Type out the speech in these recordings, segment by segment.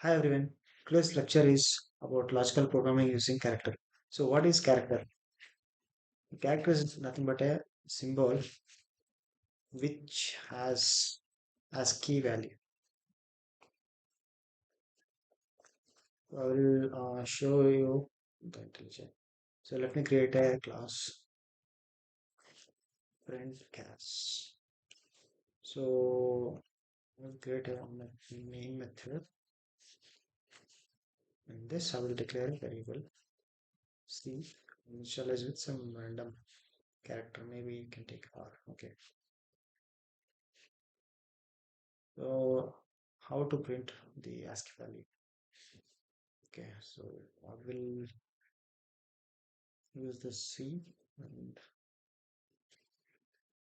Hi everyone. Today's lecture is about logical programming using character. So what is character? Character is nothing but a symbol which has as key value. I will show you the intelligence. So let me create a class print class. So I'll create a main method. In this I will declare a variable C initialize with some random character. Maybe you can take R. Okay. So how to print the ASCII value? Okay, so I will use the C and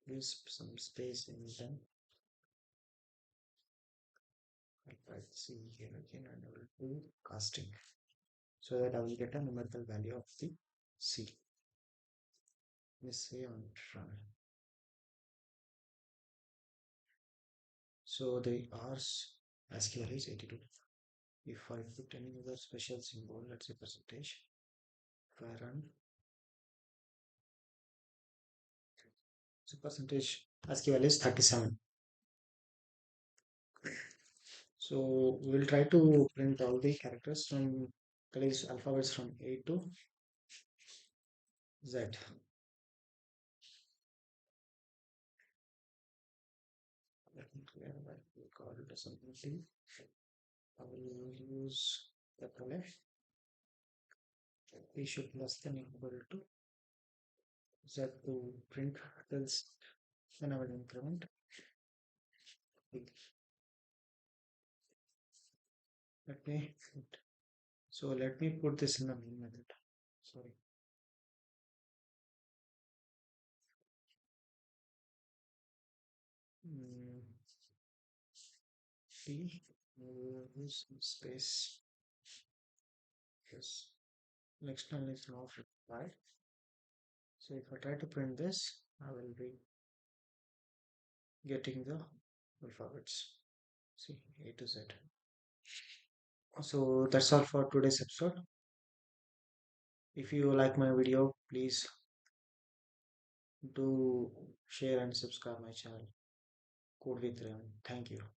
use some space in them. I'll write C here again and I will do casting so that I will get a numerical value of the C. Let me say on run. So the R's ASCII value is 82. If I put any other special symbol, let's say percentage, if I run, so percentage ASCII value is 37. So we will try to print all the characters from, that is alphabets from A to Z. Let me clear that we call it as something. I will use the color. We should less than equal to Z to print else then I will increment. Let me put, so let me put this in the main method. Sorry. Mm, T use some space. Yes. Next one is not required. So if I try to print this, I will be getting the alphabets. See A to Z. So that's all for today's episode. If you like my video, please do share and subscribe my channel. Code with Revan. Thank you.